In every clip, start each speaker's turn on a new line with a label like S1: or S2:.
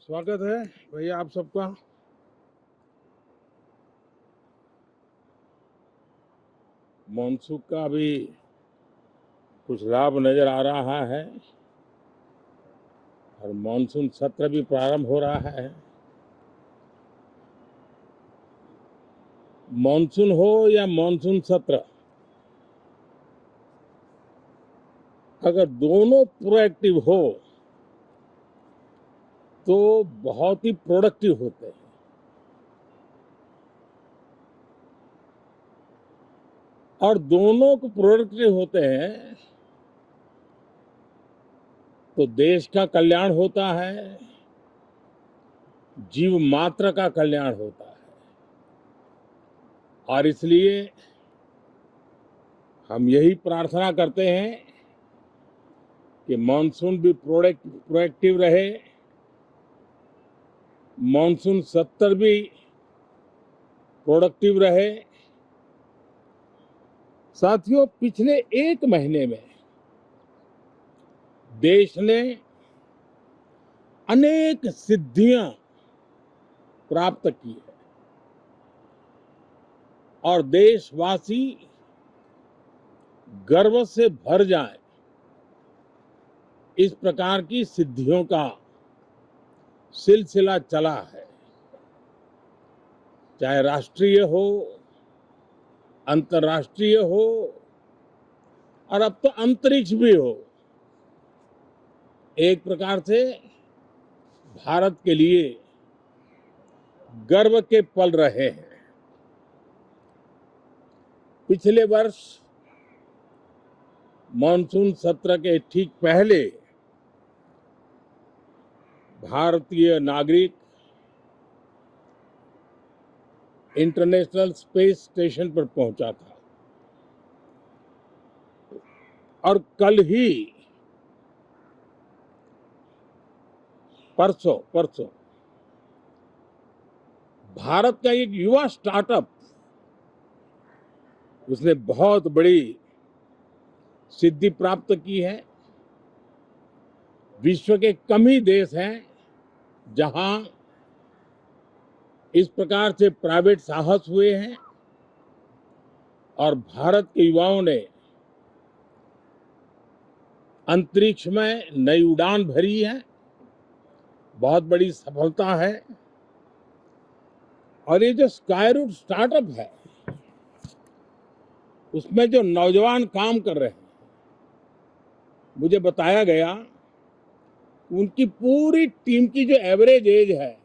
S1: स्वागत है भैया आप सबका। मॉनसून का भी कुछ लाभ नजर आ रहा है और मॉनसून सत्र भी प्रारंभ हो रहा है। मॉनसून हो या मॉनसून सत्र, अगर दोनों प्रोएक्टिव हो तो बहुत ही प्रोडक्टिव होते हैं। और दोनों को प्रोडक्टिव होते हैं तो देश का कल्याण होता है, जीव मात्र का कल्याण होता है। और इसलिए हम यही प्रार्थना करते हैं कि मॉनसून भी प्रोएक्टिव रहे, मॉनसून सत्र भी प्रोडक्टिव रहे। साथियों, पिछले एक महीने में देश ने अनेक सिद्धियां प्राप्त की है और देशवासी गर्व से भर जाए इस प्रकार की सिद्धियों का सिलसिला चला है। चाहे राष्ट्रीय हो, अंतर्राष्ट्रीय हो और अब तो अंतरिक्ष भी हो, एक प्रकार से भारत के लिए गर्व के पल रहे हैं। पिछले वर्ष मॉनसून सत्र के ठीक पहले भारतीय नागरिक इंटरनेशनल स्पेस स्टेशन पर पहुंचा था और कल ही परसों भारत का एक युवा स्टार्टअप, उसने बहुत बड़ी सिद्धि प्राप्त की है। विश्व के कम ही देश हैं जहां इस प्रकार से प्राइवेट साहस हुए हैं और भारत के युवाओं ने अंतरिक्ष में नई उड़ान भरी है। बहुत बड़ी सफलता है। और ये जो स्काईरूट स्टार्टअप है, उसमें जो नौजवान काम कर रहे हैं, मुझे बताया गया उनकी पूरी टीम की जो एवरेज एज है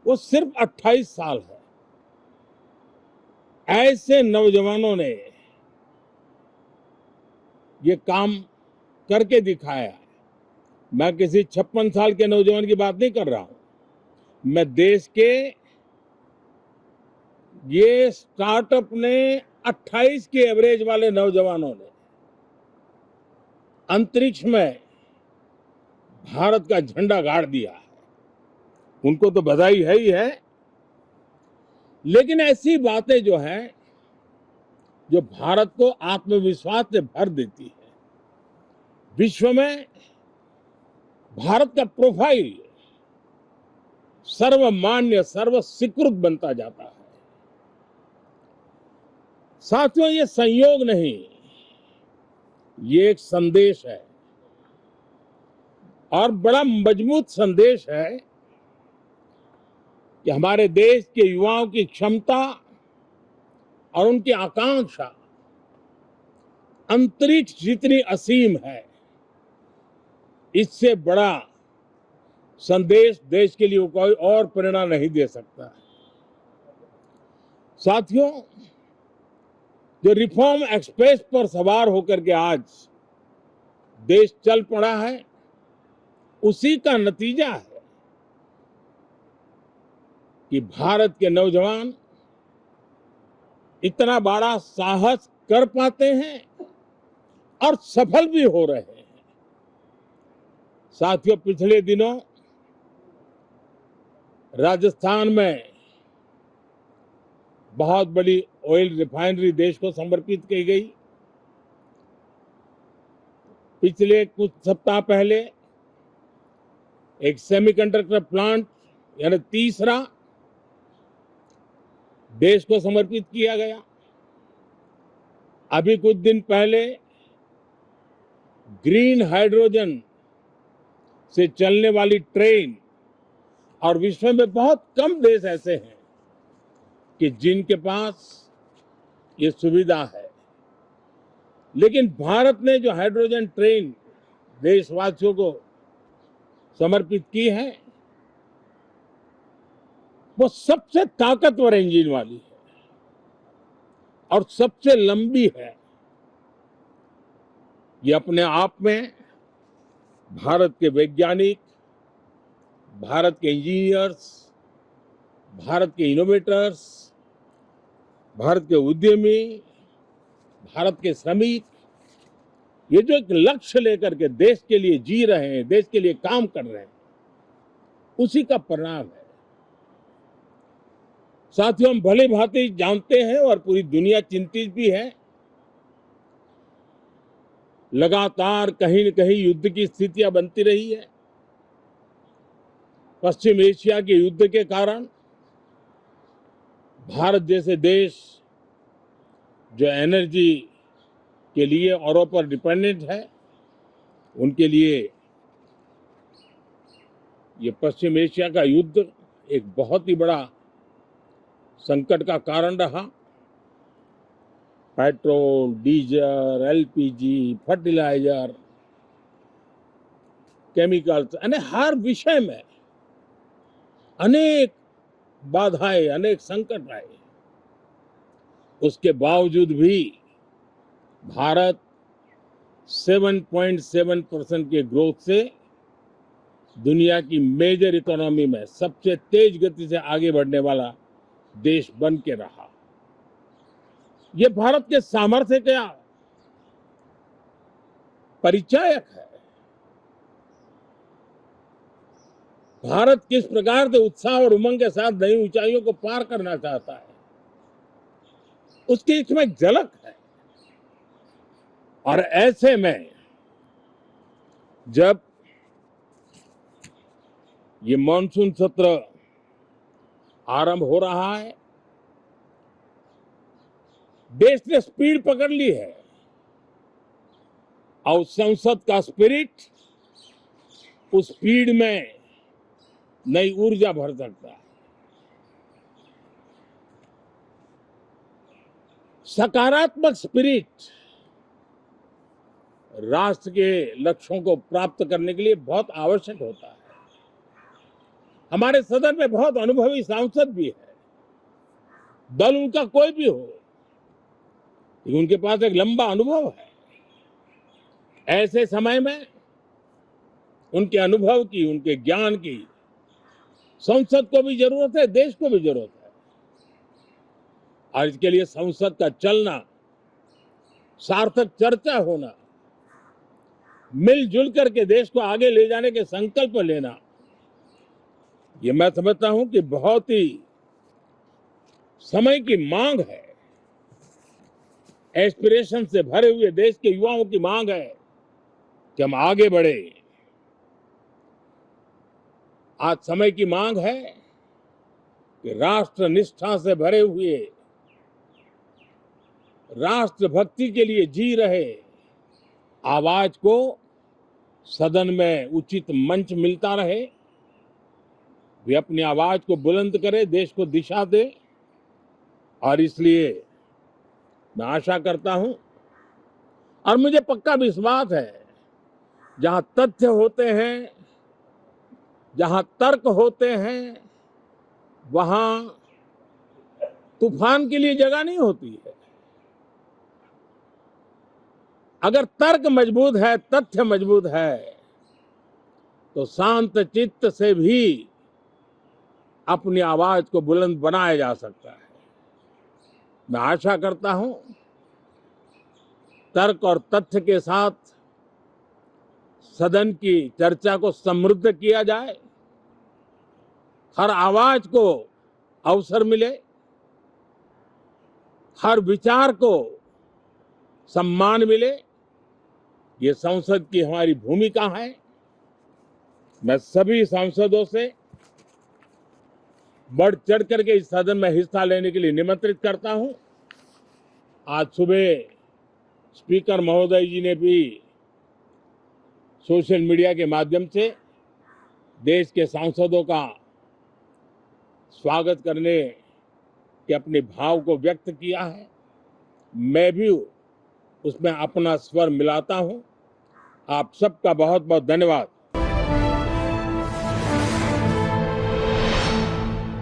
S1: वो सिर्फ 28 साल है। ऐसे नौजवानों ने ये काम करके दिखाया। मैं किसी 56 साल के नौजवान की बात नहीं कर रहा हूं। मैं देश के ये स्टार्टअप ने 28 के एवरेज वाले नौजवानों ने अंतरिक्ष में भारत का झंडा गाड़ दिया है। उनको तो बधाई है ही है, लेकिन ऐसी बातें जो हैं जो भारत को आत्मविश्वास से भर देती है। विश्व में भारत का प्रोफाइल सर्वमान्य, सर्वस्वीकृत बनता जाता है। साथियों, ये संयोग नहीं, ये एक संदेश है और बड़ा मजबूत संदेश है कि हमारे देश के युवाओं की क्षमता और उनकी आकांक्षा अंतरिक्ष जितनी असीम है, इससे बड़ा संदेश देश के लिए कोई और प्रेरणा नहीं दे सकता। साथियों, जो रिफॉर्म एक्सप्रेस पर सवार होकर के आज देश चल पड़ा है, उसी का नतीजा है कि भारत के नौजवान इतना बड़ा साहस कर पाते हैं और सफल भी हो रहे हैं। साथियों, पिछले दिनों राजस्थान में बहुत बड़ी ऑयल रिफाइनरी देश को समर्पित की गई। पिछले कुछ सप्ताह पहले एक सेमीकंडक्टर प्लांट यानी तीसरा देश को समर्पित किया गया। अभी कुछ दिन पहले ग्रीन हाइड्रोजन से चलने वाली ट्रेन, और विश्व में बहुत कम देश ऐसे हैं कि जिनके पास ये सुविधा है, लेकिन भारत ने जो हाइड्रोजन ट्रेन देशवासियों को समर्पित की है, वो सबसे ताकतवर इंजन वाली है और सबसे लंबी है। ये अपने आप में भारत के वैज्ञानिक, भारत के इंजीनियर्स, भारत के इनोवेटर्स, भारत के उद्यमी, भारत के श्रमिक, ये जो एक लक्ष्य लेकर के देश के लिए जी रहे हैं, देश के लिए काम कर रहे हैं, उसी का परिणाम है। साथियों, हम भली भांति जानते हैं और पूरी दुनिया चिंतित भी है, लगातार कहीं न कहीं युद्ध की स्थितियां बनती रही है। पश्चिम एशिया के युद्ध के कारण भारत जैसे देश जो एनर्जी के लिए औरों पर डिपेंडेंट है, उनके लिए ये पश्चिम एशिया का युद्ध एक बहुत ही बड़ा संकट का कारण रहा। Petrol, diesel, LPG, fertiliser, chemicals, यानी हर विषय में अनेक बाधाएं, अनेक संकट आए। उसके बावजूद भी भारत 7.7% के ग्रोथ से दुनिया की मेजर इकोनॉमी में सबसे तेज गति से आगे बढ़ने वाला देश बन के रहा। ये भारत के सामर्थ्य का परिचायक है। भारत किस प्रकार से उत्साह और उमंग के साथ नई ऊंचाइयों को पार करना चाहता है, उसकी इसमें एक झलक है। और ऐसे में जब ये मॉनसून सत्र आरंभ हो रहा है, देश ने स्पीड पकड़ ली है और संसद का स्पिरिट उस स्पीड में नई ऊर्जा भर सकता है। सकारात्मक स्पिरिट राष्ट्र के लक्ष्यों को प्राप्त करने के लिए बहुत आवश्यक होता है। हमारे सदन में बहुत अनुभवी सांसद भी है, दल उनका कोई भी हो, लेकिन उनके पास एक लंबा अनुभव है। ऐसे समय में उनके अनुभव की, उनके ज्ञान की संसद को भी जरूरत है, देश को भी जरूरत है। और इसके लिए संसद का चलना, सार्थक चर्चा होना, मिलजुल करके देश को आगे ले जाने के संकल्प लेना, ये मैं समझता हूं कि बहुत ही समय की मांग है। एस्पिरेशन से भरे हुए देश के युवाओं की मांग है कि हम आगे बढ़े। आज समय की मांग है कि राष्ट्र निष्ठा से भरे हुए, राष्ट्र भक्ति के लिए जी रहे आवाज को सदन में उचित मंच मिलता रहे, वे अपनी आवाज को बुलंद करे, देश को दिशा दे। और इसलिए मैं आशा करता हूं और मुझे पक्का विश्वास है, जहां तथ्य होते हैं, जहां तर्क होते हैं, वहां तूफान के लिए जगह नहीं होती है। अगर तर्क मजबूत है, तथ्य मजबूत है, तो शांत चित्त से भी अपनी आवाज को बुलंद बनाया जा सकता है। मैं आशा करता हूं तर्क और तथ्य के साथ सदन की चर्चा को समृद्ध किया जाए, हर आवाज को अवसर मिले, हर विचार को सम्मान मिले। ये संसद की हमारी भूमिका है। मैं सभी सांसदों से बढ़ चढ़ करके इस सदन में हिस्सा लेने के लिए निमंत्रित करता हूं। आज सुबह स्पीकर महोदय जी ने भी सोशल मीडिया के माध्यम से देश के सांसदों का स्वागत करने के अपने भाव को व्यक्त किया है। मैं भी उसमें अपना स्वर मिलाता हूं। आप सबका बहुत बहुत धन्यवाद।